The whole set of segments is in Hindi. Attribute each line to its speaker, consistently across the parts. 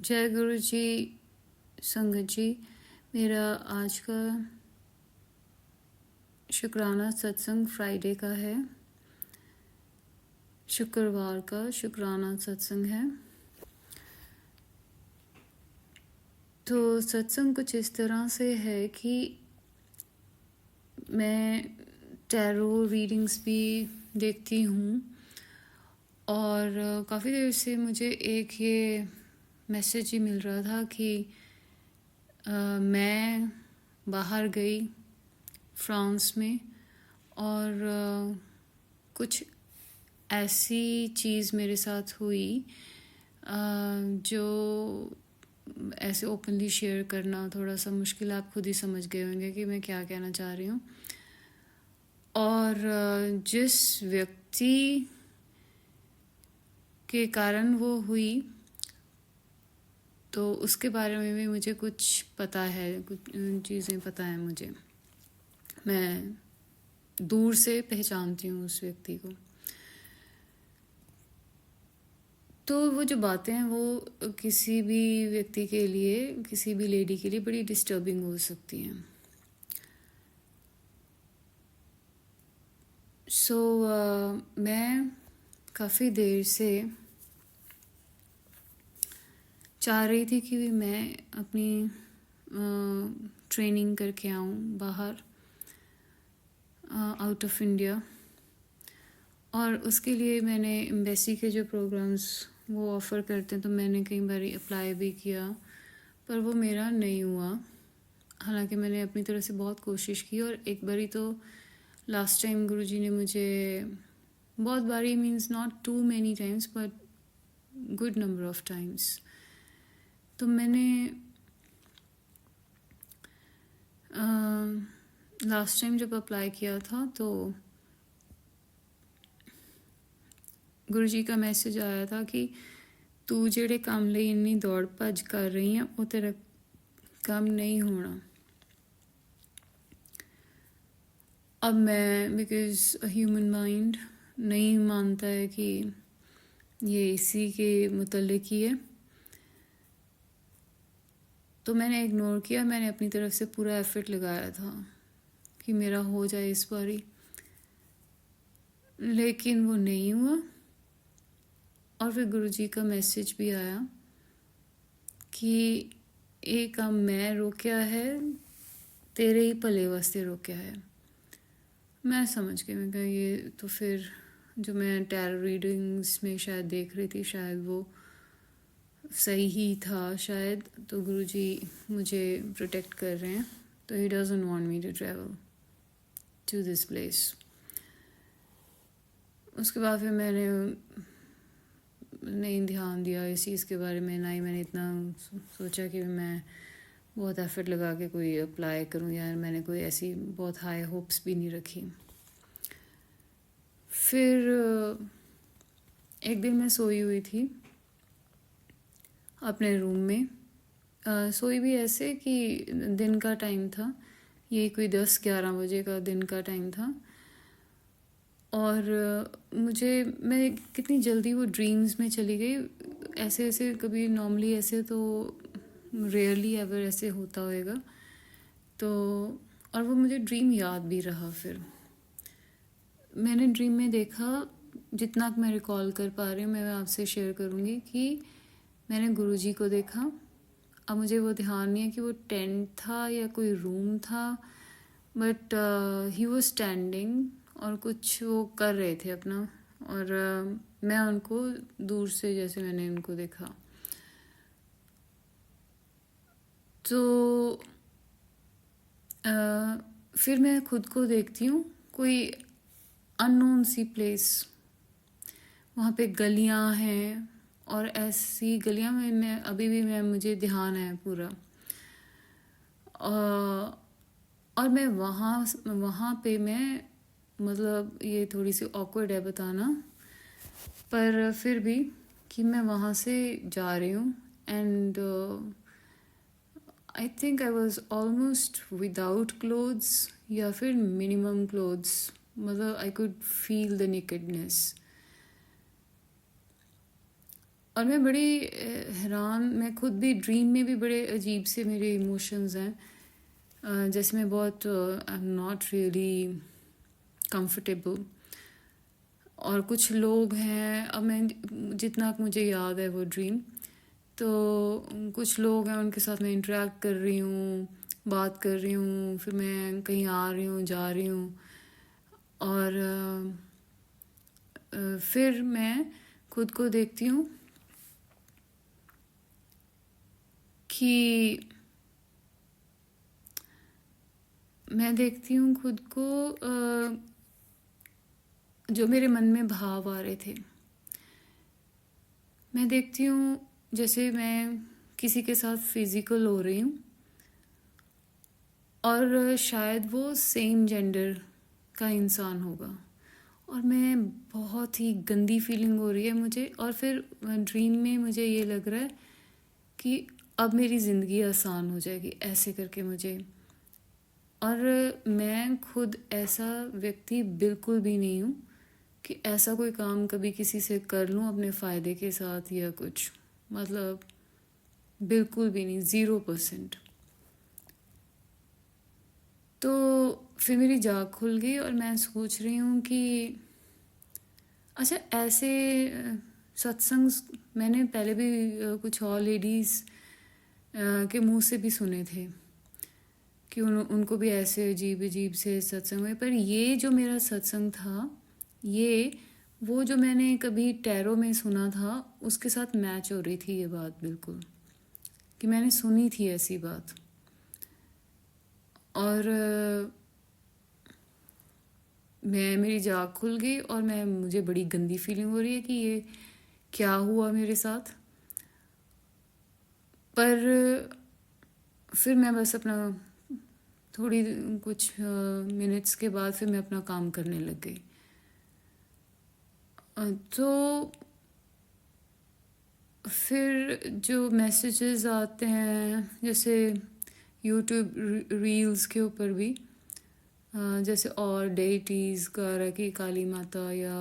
Speaker 1: जय गुरु जी। संगत जी, मेरा आज का शुक्राना सत्संग फ्राइडे का है, शुक्रवार का शुक्राना सत्संग है। तो सत्संग कुछ इस तरह से है कि मैं टैरो रीडिंग्स भी देखती हूँ और काफ़ी देर से मुझे एक ये मैसेज ही मिल रहा था कि मैं बाहर गई फ्रांस में और कुछ ऐसी चीज़ मेरे साथ हुई जो ऐसे ओपनली शेयर करना थोड़ा सा मुश्किल, आप खुद ही समझ गए होंगे कि मैं क्या कहना चाह रही हूँ। और जिस व्यक्ति के कारण वो हुई तो उसके बारे में भी मुझे कुछ पता है, कुछ चीज़ें पता है मुझे। मैं दूर से पहचानती हूँ उस व्यक्ति को। तो वो जो बातें हैं वो किसी भी व्यक्ति के लिए, किसी भी लेडी के लिए बड़ी डिस्टर्बिंग हो सकती हैं। मैं काफ़ी देर से चाह रही थी कि मैं अपनी ट्रेनिंग करके आऊँ बाहर, आउट ऑफ इंडिया। और उसके लिए मैंने एम्बेसी के जो प्रोग्राम्स वो ऑफ़र करते हैं तो मैंने कई बार अप्लाई भी किया, पर वो मेरा नहीं हुआ। हालांकि मैंने अपनी तरफ से बहुत कोशिश की और एक बारी तो लास्ट टाइम गुरुजी ने मुझे बहुत बारी, means not too many times but good number of times, तो मैंने लास्ट टाइम जब अप्लाई किया था तो गुरुजी का मैसेज आया था कि तू जेड़े काम ਲਈ ਇੰਨੀ ਦੌੜ ਭੱਜ कर रही है वो तेरा काम नहीं होना। अब मैं, बिकॉज ह्यूमन माइंड नहीं मानता है कि ये इसी के मुतल्लिक ही है, तो मैंने इग्नोर किया। मैंने अपनी तरफ से पूरा एफर्ट लगाया था कि मेरा हो जाए इस बारी, लेकिन वो नहीं हुआ। और फिर गुरुजी का मैसेज भी आया कि ये काम मैं रोकिया है, तेरे ही भले वास्ते रोकिया है। मैं समझ गई, मैं कहा ये तो फिर जो मैं टैरो रीडिंग्स में शायद देख रही थी शायद वो सही ही था शायद। तो गुरुजी मुझे प्रोटेक्ट कर रहे हैं, तो he doesn't want me to travel to this place. उसके बाद फिर मैंने नहीं ध्यान दिया इस चीज़ के बारे में, ना ही मैंने इतना सोचा कि मैं बहुत एफर्ट लगा के कोई अप्लाई करूं, या मैंने कोई ऐसी बहुत हाई होप्स भी नहीं रखी। फिर एक दिन मैं सोई हुई थी अपने रूम में, सोई भी ऐसे कि दिन का टाइम था, ये कोई 10-11 बजे का दिन का टाइम था। और मैं कितनी जल्दी वो ड्रीम्स में चली गई। ऐसे कभी नॉर्मली ऐसे तो रेयरली एवर ऐसे होता होएगा। तो और वो मुझे ड्रीम याद भी रहा। फिर मैंने ड्रीम में देखा, जितना मैं रिकॉल कर पा रही हूँ मैं आपसे शेयर करूँगी, कि मैंने गुरुजी को देखा। अब मुझे वो ध्यान नहीं है कि वो टेंट था या कोई रूम था, बट ही वॉज स्टैंडिंग और कुछ वो कर रहे थे अपना, और मैं उनको दूर से जैसे मैंने उनको देखा। तो फिर मैं खुद को देखती हूँ कोई अननोन सी प्लेस, वहाँ पे गलियाँ हैं और ऐसी गलियाँ में मैं अभी भी मुझे ध्यान है पूरा। और मैं वहाँ पे मैं, मतलब ये थोड़ी सी ऑकवर्ड है बताना, पर फिर भी कि मैं वहाँ से जा रही हूँ। And I think I was almost without clothes या फिर मिनिमम क्लोथ्स, मतलब I could feel the nakedness. और मैं बड़ी हैरान, मैं खुद भी ड्रीम में भी बड़े अजीब से मेरे इमोशंस हैं। जैसे मैं बहुत I am not really comfortable. और कुछ लोग हैं, अब मैं जितना मुझे याद है वो ड्रीम, तो कुछ लोग हैं उनके साथ मैं इंटरेक्ट कर रही हूँ, बात कर रही हूँ, फिर मैं कहीं आ रही हूँ, जा रही हूँ। और फिर मैं खुद को देखती हूँ कि मैं देखती हूँ खुद को, जो मेरे मन में भाव आ रहे थे, मैं देखती हूँ जैसे मैं किसी के साथ फिजिकल हो रही हूँ और शायद वो सेम जेंडर का इंसान होगा, और मैं बहुत ही गंदी फीलिंग हो रही है मुझे। और फिर ड्रीम में मुझे ये लग रहा है कि अब मेरी ज़िंदगी आसान हो जाएगी ऐसे करके मुझे। और मैं खुद ऐसा व्यक्ति बिल्कुल भी नहीं हूँ कि ऐसा कोई काम कभी किसी से कर लूँ अपने फ़ायदे के साथ या कुछ, मतलब बिल्कुल भी नहीं, 0%। तो फिर मेरी जाग खुल गई और मैं सोच रही हूँ कि अच्छा, ऐसे सत्संग मैंने पहले भी कुछ और लेडीज़ के मुंह से भी सुने थे कि उनको भी ऐसे अजीब अजीब से सत्संग हुए। पर ये जो मेरा सत्संग था, ये वो जो मैंने कभी टैरो में सुना था उसके साथ मैच हो रही थी ये बात बिल्कुल, कि मैंने सुनी थी ऐसी बात। और मेरी जाग खुल गई और मुझे बड़ी गंदी फीलिंग हो रही है कि ये क्या हुआ मेरे साथ। पर फिर मैं बस अपना थोड़ी कुछ मिनट्स के बाद फिर मैं अपना काम करने लग गई। तो फिर जो मैसेजेस आते हैं, जैसे यूट्यूब रील्स के ऊपर भी, जैसे और डेटीज़ का रहा कि काली माता या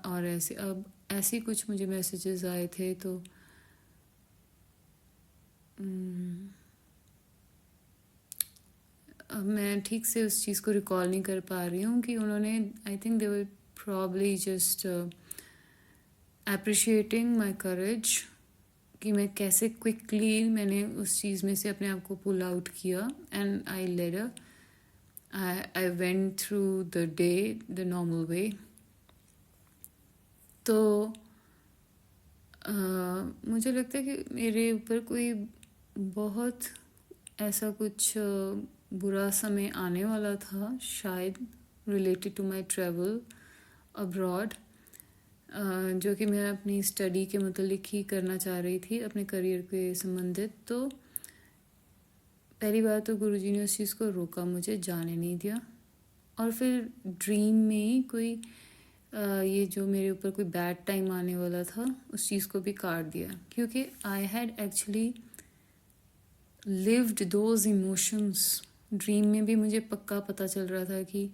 Speaker 1: और ऐसे, अब ऐसे कुछ मुझे मैसेजेस आए थे। तो अब मैं ठीक से उस चीज़ को रिकॉल नहीं कर पा रही हूँ कि उन्होंने, I think they were probably just appreciating my courage कि मैं कैसे क्विकली मैंने उस चीज़ में से अपने आप को पुल आउट किया। And I led I went through the day the normal way. तो मुझे लगता है कि मेरे ऊपर कोई बहुत ऐसा कुछ बुरा समय आने वाला था, शायद related to my travel abroad, जो कि मैं अपनी स्टडी के मुतालिक ही करना चाह रही थी, अपने करियर के संबंधित। तो पहली बार तो गुरुजी ने उस चीज़ को रोका, मुझे जाने नहीं दिया। और फिर ड्रीम में कोई ये जो मेरे ऊपर कोई बैड टाइम आने वाला था उस चीज़ को भी काट दिया, क्योंकि I had actually lived those emotions. Dream में भी मुझे पक्का पता चल रहा था कि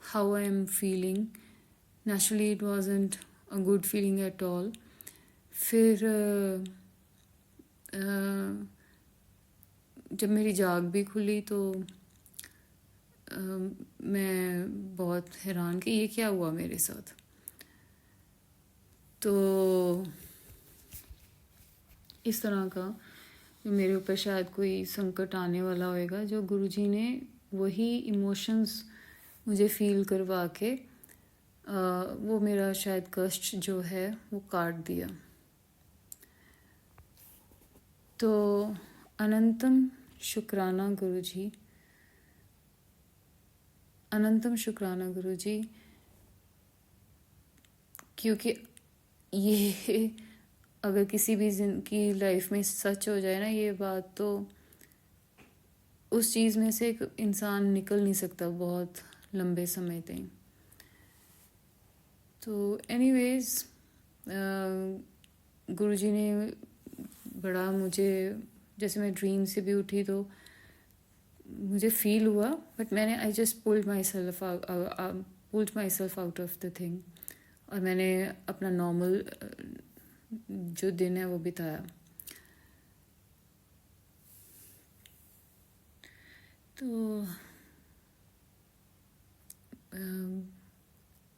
Speaker 1: how I am feeling. Naturally it wasn't a good feeling at all. फिर जब मेरी जाग भी खुली तो मैं बहुत हैरान कि ये क्या हुआ मेरे साथ। तो इस तरह का मेरे ऊपर शायद कोई संकट आने वाला होएगा, जो गुरुजी ने वही इमोशंस मुझे फील करवा के वो मेरा शायद कष्ट जो है वो काट दिया। तो अनंतम शुक्राना गुरुजी, अनंतम शुक्राना गुरुजी, क्योंकि ये अगर किसी भी की लाइफ में सच हो जाए ना ये बात, तो उस चीज़ में से एक इंसान निकल नहीं सकता बहुत लंबे समय तक। तो एनीवेज गुरुजी ने बड़ा मुझे, जैसे मैं ड्रीम से भी उठी तो मुझे फील हुआ, बट मैंने I just pulled my self out of the thing, और मैंने अपना नॉर्मल जो दिन है वो बिताया। तो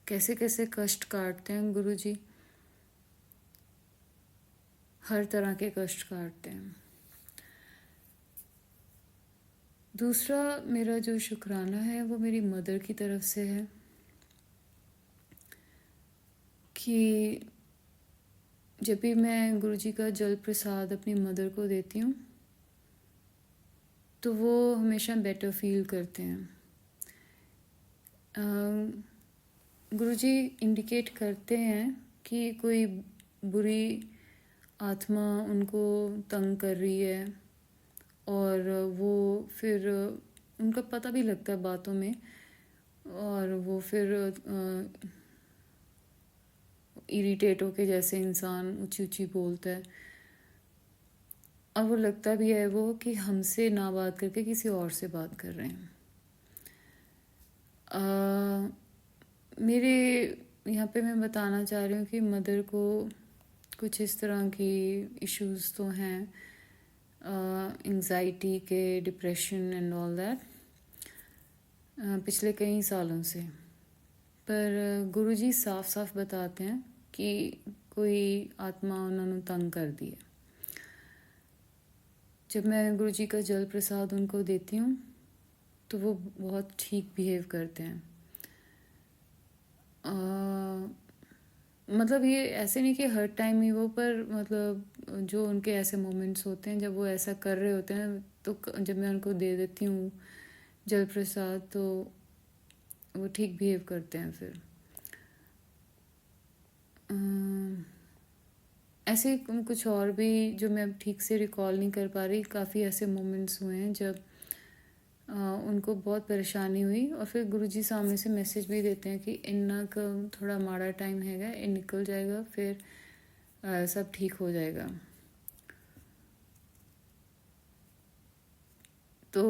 Speaker 1: कैसे कैसे कष्ट काटते हैं गुरुजी, हर तरह के कष्ट काटते हैं। दूसरा मेरा जो शुक्राना है वो मेरी मदर की तरफ से है कि जब भी मैं गुरुजी का जल प्रसाद अपनी मदर को देती हूँ तो वो हमेशा बेटर फील करते हैं। गुरुजी इंडिकेट करते हैं कि कोई बुरी आत्मा उनको तंग कर रही है, और वो फिर उनका पता भी लगता है बातों में, और वो फिर इरिटेट होके जैसे इंसान ऊंची ऊंची बोलता है, और वो लगता भी है वो कि हमसे ना बात करके किसी और से बात कर रहे हैं। मेरे यहाँ पे मैं बताना चाह रही हूँ कि मदर को कुछ इस तरह की इश्यूज तो हैं, एंजाइटी के, डिप्रेशन एंड ऑल दैट, पिछले कई सालों से। पर गुरुजी साफ साफ बताते हैं कि कोई आत्मा उन्होंने तंग कर दी है। जब मैं गुरुजी का जल प्रसाद उनको देती हूँ तो वो बहुत ठीक बिहेव करते हैं। मतलब ये ऐसे नहीं कि हर टाइम ही वो, पर मतलब जो उनके ऐसे मोमेंट्स होते हैं जब वो ऐसा कर रहे होते हैं, तो जब मैं उनको दे देती हूँ जल प्रसाद तो वो ठीक बिहेव करते हैं। फिर ऐसे कुछ और भी जो मैं अब ठीक से रिकॉल नहीं कर पा रही, काफ़ी ऐसे मोमेंट्स हुए हैं जब उनको बहुत परेशानी हुई, और फिर गुरुजी सामने से मैसेज भी देते हैं कि इन्ना का थोड़ा माड़ा टाइम हैगा, ये निकल जाएगा, फिर सब ठीक हो जाएगा। तो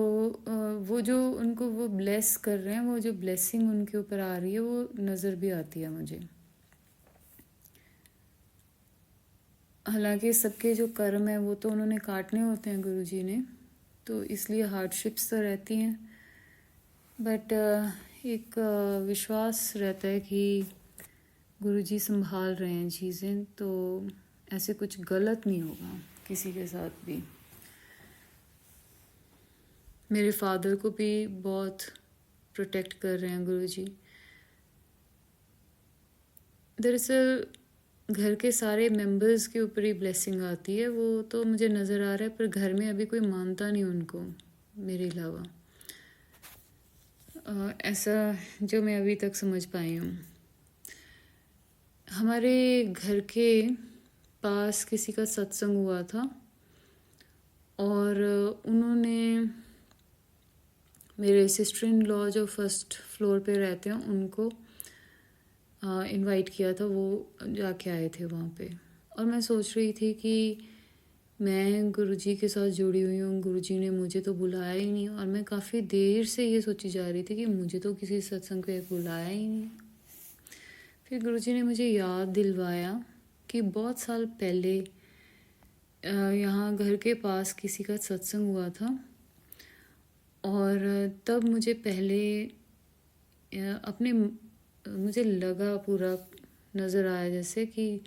Speaker 1: वो जो उनको वो ब्लेस कर रहे हैं, वो जो ब्लेसिंग उनके ऊपर आ रही है वो नज़र भी आती है मुझे। हालांकि सबके जो कर्म है वो तो उन्होंने काटने होते हैं गुरुजी ने, तो इसलिए हार्डशिप्स तो रहती हैं, बट एक विश्वास रहता है कि गुरुजी संभाल रहे हैं चीज़ें, तो ऐसे कुछ गलत नहीं होगा किसी के साथ भी। मेरे फादर को भी बहुत प्रोटेक्ट कर रहे हैं गुरुजी। दरअसल घर के सारे मेंबर्स के ऊपर ही ब्लेसिंग आती है, वो तो मुझे नज़र आ रहा है, पर घर में अभी कोई मानता नहीं उनको मेरे अलावा, ऐसा जो मैं अभी तक समझ पाई हूँ। हमारे घर के पास किसी का सत्संग हुआ था, और उन्होंने मेरे सिस्टर इन लॉ जो फर्स्ट फ्लोर पे रहते हैं उनको इनवाइट किया था, वो जाके आए थे वहाँ पे। और मैं सोच रही थी कि मैं गुरुजी के साथ जुड़ी हुई हूँ, गुरुजी ने मुझे तो बुलाया ही नहीं, और मैं काफ़ी देर से ये सोची जा रही थी कि मुझे तो किसी सत्संग पे बुलाया ही नहीं। फिर गुरुजी ने मुझे याद दिलवाया कि बहुत साल पहले यहाँ घर के पास किसी का सत्संग हुआ था, और तब मुझे पहले अपने मुझे लगा, पूरा नज़र आया जैसे कि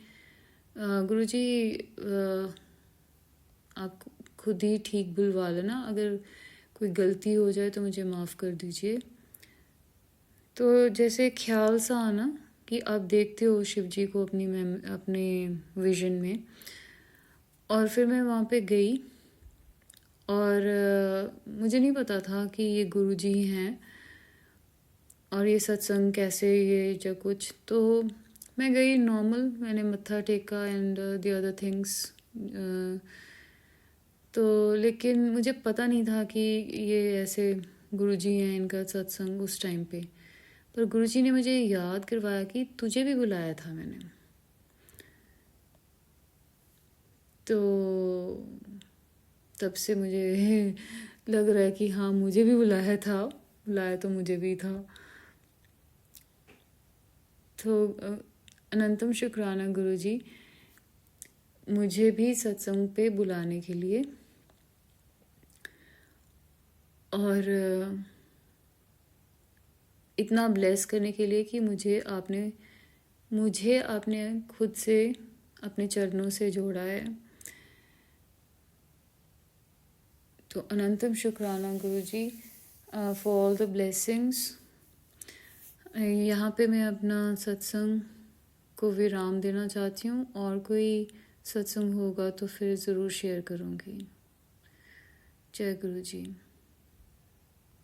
Speaker 1: गुरुजी आप खुद ही ठीक बुलवा लेना, अगर कोई गलती हो जाए तो मुझे माफ़ कर दीजिए। तो जैसे ख्याल सा आना कि आप देखते हो शिव जी को अपने विजन में, और फिर मैं वहाँ पे गई, और मुझे नहीं पता था कि ये गुरुजी हैं और ये सत्संग कैसे, ये जो कुछ, तो मैं गई नॉर्मल, मैंने मत्था टेका एंड द अदर थिंग्स, तो लेकिन मुझे पता नहीं था कि ये ऐसे गुरुजी हैं, इनका सत्संग उस टाइम पे। पर गुरुजी ने मुझे याद करवाया कि तुझे भी बुलाया था मैंने। तो तब से मुझे लग रहा है कि हाँ, मुझे भी बुलाया था, बुलाया तो मुझे भी था। तो अनंतम शुक्राना गुरुजी मुझे भी सत्संग पे बुलाने के लिए, और इतना ब्लेस करने के लिए कि मुझे आपने खुद से अपने चरणों से जोड़ा है। तो अनंतम शुक्राना गुरु जी फॉर ऑल द ब्लेसिंग्स। यहाँ पे मैं अपना सत्संग को विराम देना चाहती हूँ, और कोई सत्संग होगा तो फिर ज़रूर शेयर करूँगी। जय गुरु जी।